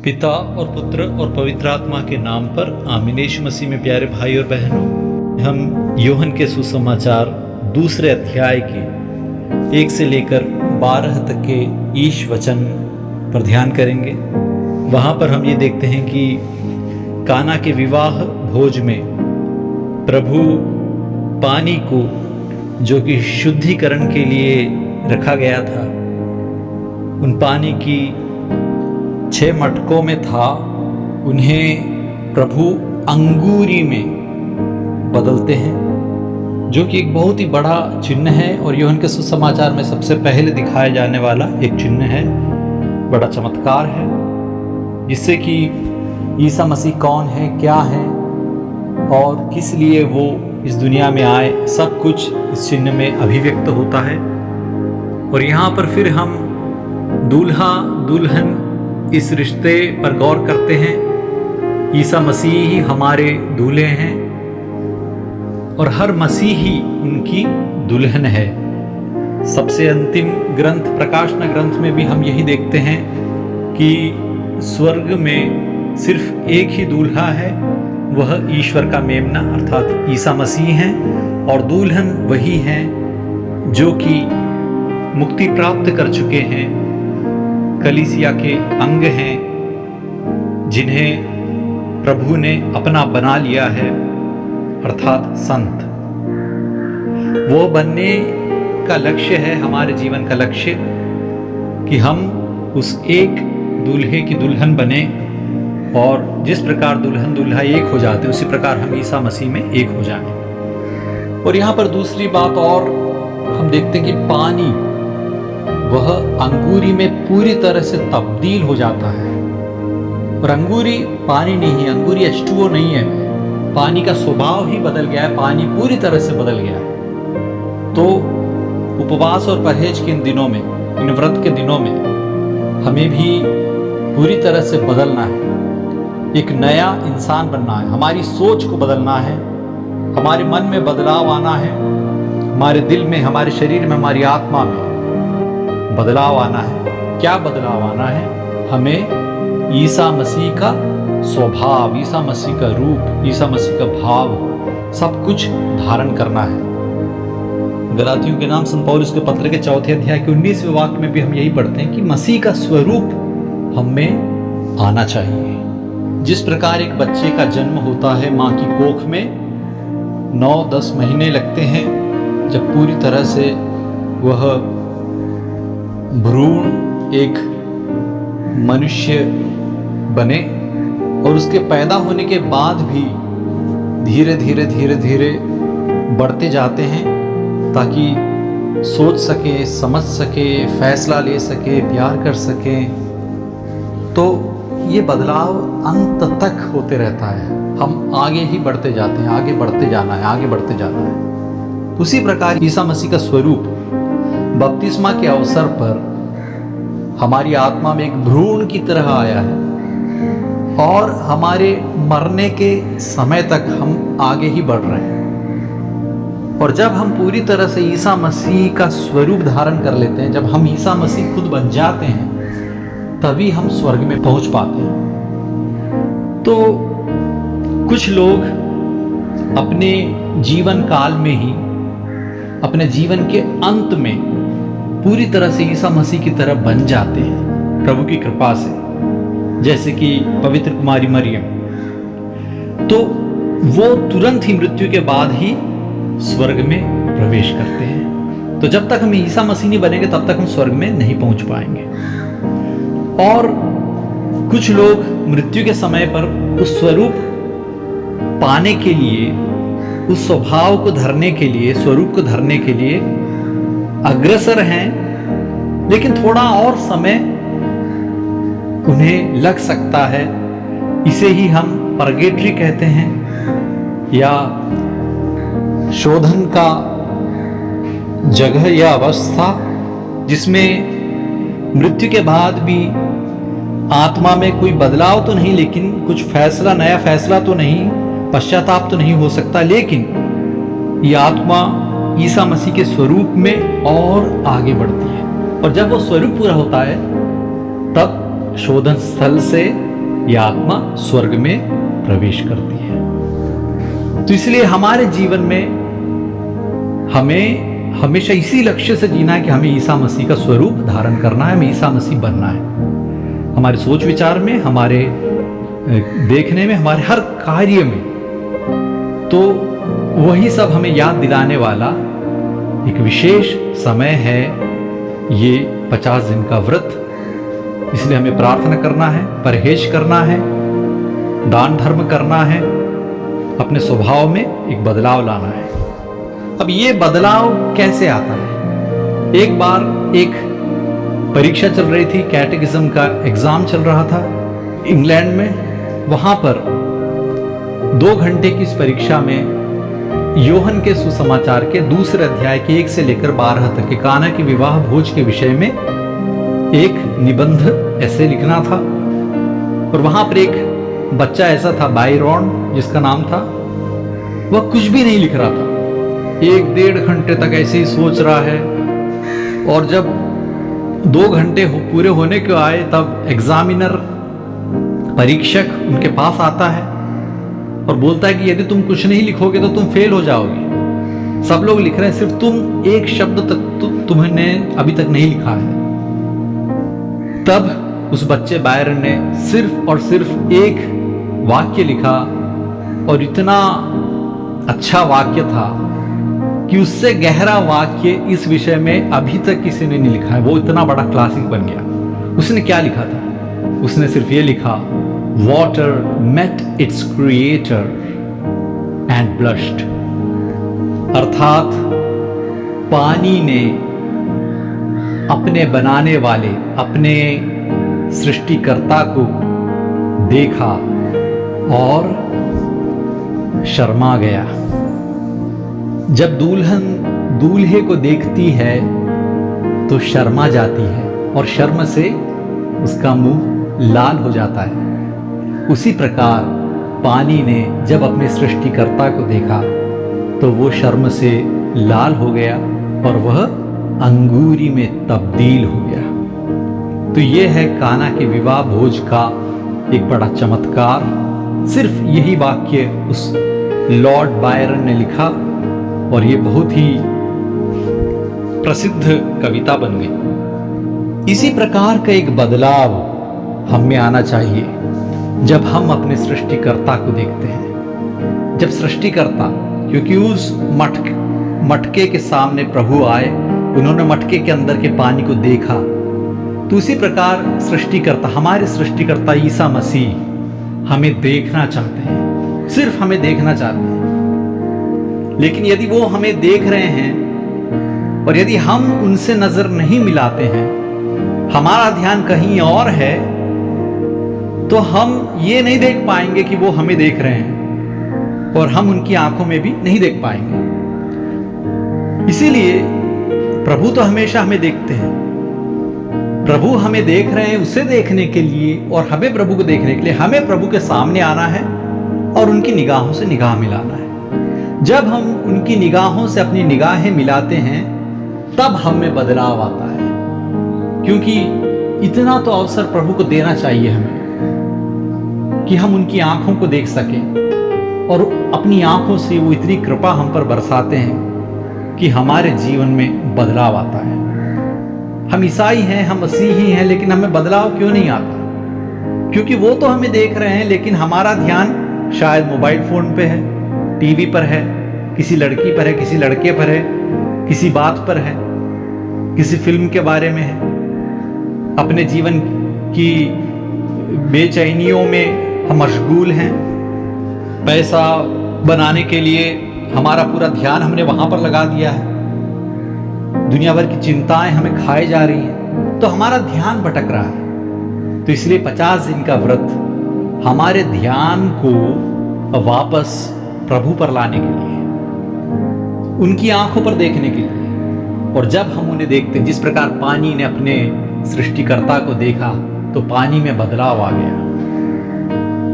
पिता और पुत्र और पवित्र आत्मा के नाम पर आमीन। यीशु मसीह में प्यारे भाई और बहनों, हम यूहन्ना के सुसमाचार दूसरे अध्याय के 1 से लेकर 12 तक के ईश वचन पर ध्यान करेंगे। वहाँ पर हम ये देखते हैं कि काना के विवाह भोज में प्रभु पानी को, जो कि शुद्धिकरण के लिए रखा गया था, उन पानी की 6 मटकों में था, उन्हें प्रभु अंगूरी में बदलते हैं, जो कि एक बहुत ही बड़ा चिन्ह है और यूहन्ना के सुसमाचार में सबसे पहले दिखाया जाने वाला एक चिन्ह है, बड़ा चमत्कार है, जिससे कि ईसा मसीह कौन है, क्या है और किस लिए वो इस दुनिया में आए, सब कुछ इस चिन्ह में अभिव्यक्त होता है। और यहाँ पर फिर हम दूल्हा दुल्हन इस रिश्ते पर गौर करते हैं। ईसा मसीह ही हमारे दूल्हे हैं और हर मसीही उनकी दुल्हन है। सबसे अंतिम ग्रंथ प्रकाशन ग्रंथ में भी हम यही देखते हैं कि स्वर्ग में सिर्फ एक ही दूल्हा है, वह ईश्वर का मेमना अर्थात ईसा मसीह हैं, और दुल्हन वही हैं जो कि मुक्ति प्राप्त कर चुके हैं, कलीसिया के अंग हैं, जिन्हें प्रभु ने अपना बना लिया है, अर्थात संत। वो बनने का लक्ष्य है, हमारे जीवन का लक्ष्य, कि हम उस एक दूल्हे की दुल्हन बने, और जिस प्रकार दुल्हन दूल्हा एक हो जाते, उसी प्रकार हम ईसा मसीह में एक हो जाएं। और यहाँ पर दूसरी बात और हम देखते हैं कि पानी वह अंगूरी में पूरी तरह से तब्दील हो जाता है। और अंगूरी पानी नहीं है, अंगूरी H2O नहीं है, पानी का स्वभाव ही बदल गया है, पानी पूरी तरह से बदल गया है। तो उपवास और परहेज के इन दिनों में, इन व्रत के दिनों में हमें भी पूरी तरह से बदलना है, एक नया इंसान बनना है, हमारी सोच को बदलना है, हमारे मन में बदलाव आना है, हमारे दिल में, हमारे शरीर में, हमारी आत्मा में बदलाव आना है। क्या बदलाव आना है? हमें ईसा मसीह का स्वभाव, ईसा मसीह का रूप, ईसा मसीह का भाव, सब कुछ धारण करना है। गलातियों के नाम संत पौलुस के पत्र के 4 अध्याय के 19वें वाक्य में भी हम यही पढ़ते हैं कि मसीह का स्वरूप हमें आना चाहिए। जिस प्रकार एक बच्चे का जन्म होता है माँ की कोख में, 9-10 महीने लगते हैं जब पूरी तरह से वह भ्रूण एक मनुष्य बने, और उसके पैदा होने के बाद भी धीरे धीरे धीरे धीरे बढ़ते जाते हैं, ताकि सोच सके, समझ सके, फैसला ले सके, प्यार कर सके। तो ये बदलाव अंत तक होते रहता है, हम आगे ही बढ़ते जाते हैं, आगे बढ़ते जाना है, आगे बढ़ते जाना है। उसी प्रकार ईसा मसीह का स्वरूप बपतिस्मा के अवसर पर हमारी आत्मा में एक भ्रूण की तरह आया है, और हमारे मरने के समय तक हम आगे ही बढ़ रहे हैं। और जब हम पूरी तरह से ईसा मसीह का स्वरूप धारण कर लेते हैं, जब हम ईसा मसीह खुद बन जाते हैं, तभी हम स्वर्ग में पहुंच पाते हैं। तो कुछ लोग अपने जीवन काल में ही, अपने जीवन के अंत में पूरी तरह से ईसा मसीह की तरह बन जाते हैं प्रभु की कृपा से, जैसे कि पवित्र कुमारी मरियम। तो वो तुरंत ही मृत्यु के बाद ही स्वर्ग में प्रवेश करते हैं। तो जब तक हम ईसा मसीह नहीं बनेंगे, तब तक हम स्वर्ग में नहीं पहुंच पाएंगे। और कुछ लोग मृत्यु के समय पर उस स्वरूप पाने के लिए, उस स्वभाव को धरने के लिए, स्वरूप को धरने के लिए अग्रसर हैं, लेकिन थोड़ा और समय उन्हें लग सकता है। इसे ही हम परगेटरी कहते हैं, या शोधन का जगह या अवस्था, जिसमें मृत्यु के बाद भी आत्मा में कोई बदलाव तो नहीं, लेकिन कुछ फैसला, नया फैसला तो नहीं, पश्चाताप तो नहीं हो सकता, लेकिन ये आत्मा ईसा मसीह के स्वरूप में और आगे बढ़ती है। और जब वो स्वरूप पूरा होता है, तब शोधन स्थल से यह आत्मा स्वर्ग में प्रवेश करती है। तो इसलिए हमारे जीवन में हमें हमेशा इसी लक्ष्य से जीना है कि हमें ईसा मसीह का स्वरूप धारण करना है, हमें ईसा मसीह बनना है। हमारे सोच विचार में, हमारे देखने में, हमारे हर कार्य में। तो वही सब हमें याद दिलाने वाला एक विशेष समय है ये 50 दिन का व्रत। इसलिए हमें प्रार्थना करना है, परहेज करना है, दान धर्म करना है, अपने स्वभाव में एक बदलाव लाना है। अब ये बदलाव कैसे आता है? एक बार एक परीक्षा चल रही थी, कैटेकिज्म का एग्जाम चल रहा था इंग्लैंड में। वहां पर 2 घंटे की इस परीक्षा में यूहन्ना के सुसमाचार के दूसरे अध्याय के 1 से लेकर 12 तक के काना के विवाह भोज के विषय में एक निबंध ऐसे लिखना था। और वहां पर एक बच्चा ऐसा था, बायरॉन जिसका नाम था, वह कुछ भी नहीं लिख रहा था। 1-1.5 घंटे तक ऐसे ही सोच रहा है। और जब 2 घंटे पूरे होने को आए तब एग्जामिनर, परीक्षक उनके पास आता है और बोलता है कि यदि तुम कुछ नहीं लिखोगे तो तुम फेल हो जाओगे। सब लोग लिख रहे हैं, सिर्फ तुम एक शब्द तक तुमने अभी तक नहीं लिखा है। तब उस बच्चे बायरन ने सिर्फ और सिर्फ एक वाक्य लिखा, और इतना अच्छा वाक्य था कि उससे गहरा वाक्य इस विषय में अभी तक किसी ने नहीं लिखा है। वो इतना बड़ा क्लासिक बन गया। उसने क्या लिखा था? उसने सिर्फ ये लिखा, water met its creator and blushed। अर्थात पानी ने अपने बनाने वाले, अपने सृष्टिकर्ता को देखा और शर्मा गया। जब दुल्हन दूल्हे को देखती है तो शर्मा जाती है और शर्म से उसका मुंह लाल हो जाता है। उसी प्रकार पानी ने जब अपने सृष्टिकर्ता को देखा तो वो शर्म से लाल हो गया और वह अंगूरी में तब्दील हो गया। तो ये है काना के विवाह भोज का एक बड़ा चमत्कार। सिर्फ यही वाक्य उस लॉर्ड बायरन ने लिखा और ये बहुत ही प्रसिद्ध कविता बन गई। इसी प्रकार का एक बदलाव हम में आना चाहिए जब हम अपने सृष्टिकर्ता को देखते हैं। जब सृष्टिकर्ता, क्योंकि उस मटके के सामने प्रभु आए, उन्होंने मटके के अंदर के पानी को देखा, तो उसी प्रकार सृष्टिकर्ता, हमारे सृष्टिकर्ता ईसा मसीह हमें देखना चाहते हैं, सिर्फ हमें देखना चाहते हैं। लेकिन यदि वो हमें देख रहे हैं और यदि हम उनसे नजर नहीं मिलाते हैं, हमारा ध्यान कहीं और है, तो हम ये नहीं देख पाएंगे कि वो हमें देख रहे हैं और हम उनकी आंखों में भी नहीं देख पाएंगे। इसीलिए प्रभु तो हमेशा हमें देखते हैं। प्रभु हमें देख रहे हैं, उसे देखने के लिए और हमें प्रभु को देखने के लिए हमें प्रभु के सामने आना है और उनकी निगाहों से निगाह मिलाना है। जब हम उनकी निगाहों से अपनी निगाहें मिलाते हैं तब हम में बदलाव आता है, क्योंकि इतना तो अवसर प्रभु को देना चाहिए हमें कि हम उनकी आंखों को देख सकें और अपनी आंखों से वो इतनी कृपा हम पर बरसाते हैं कि हमारे जीवन में बदलाव आता है। हम ईसाई हैं, हम मसीही हैं, लेकिन हमें बदलाव क्यों नहीं आता? क्योंकि वो तो हमें देख रहे हैं, लेकिन हमारा ध्यान शायद मोबाइल फोन पे है, टीवी पर है, किसी लड़की पर है, किसी लड़के पर है, किसी बात पर है, किसी फिल्म के बारे में है, अपने जीवन की बेचैनियों में हम मशगूल हैं। पैसा बनाने के लिए हमारा पूरा ध्यान हमने वहां पर लगा दिया है। दुनिया भर की चिंताएं हमें खाए जा रही हैं, तो हमारा ध्यान भटक रहा है। तो इसलिए 50 दिन का व्रत हमारे ध्यान को वापस प्रभु पर लाने के लिए, उनकी आंखों पर देखने के लिए। और जब हम उन्हें देखते हैं, जिस प्रकार पानी ने अपने सृष्टिकर्ता को देखा तो पानी में बदलाव आ गया,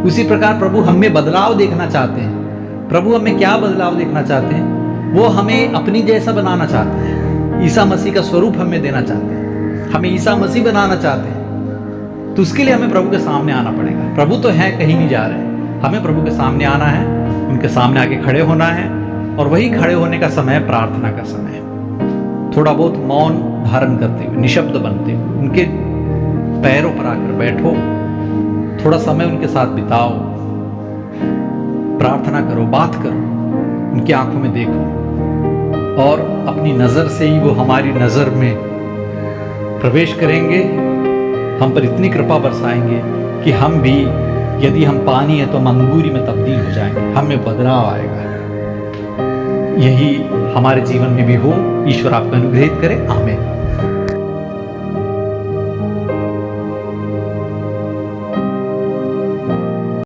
उसी प्रकार प्रभु हमें बदलाव देखना चाहते हैं। प्रभु हमें क्या बदलाव देखना चाहते हैं? वो हमें अपनी जैसा बनाना चाहते हैं। ईसा मसीह का स्वरूप हमें देना चाहते हैं, हमें ईसा मसीह बनाना चाहते हैं। तो उसके लिए हमें प्रभु के सामने आना पड़ेगा। प्रभु तो है, कहीं नहीं जा रहे हैं, हमें प्रभु के सामने आना है, उनके सामने आके खड़े होना है। और वही खड़े होने का समय प्रार्थना का समय है। थोड़ा बहुत मौन धारण करते हुए, निशब्द बनते हुए उनके पैरों पर आकर बैठो, थोड़ा समय उनके साथ बिताओ, प्रार्थना करो, बात करो, उनकी आंखों में देखो, और अपनी नजर से ही वो हमारी नजर में प्रवेश करेंगे, हम पर इतनी कृपा बरसाएंगे कि हम भी, यदि हम पानी है तो हम अंगूरी में तब्दील हो जाएंगे, हमें बदलाव आएगा। यही हमारे जीवन में भी हो। ईश्वर आपको अनुग्रहित करे। आमीन।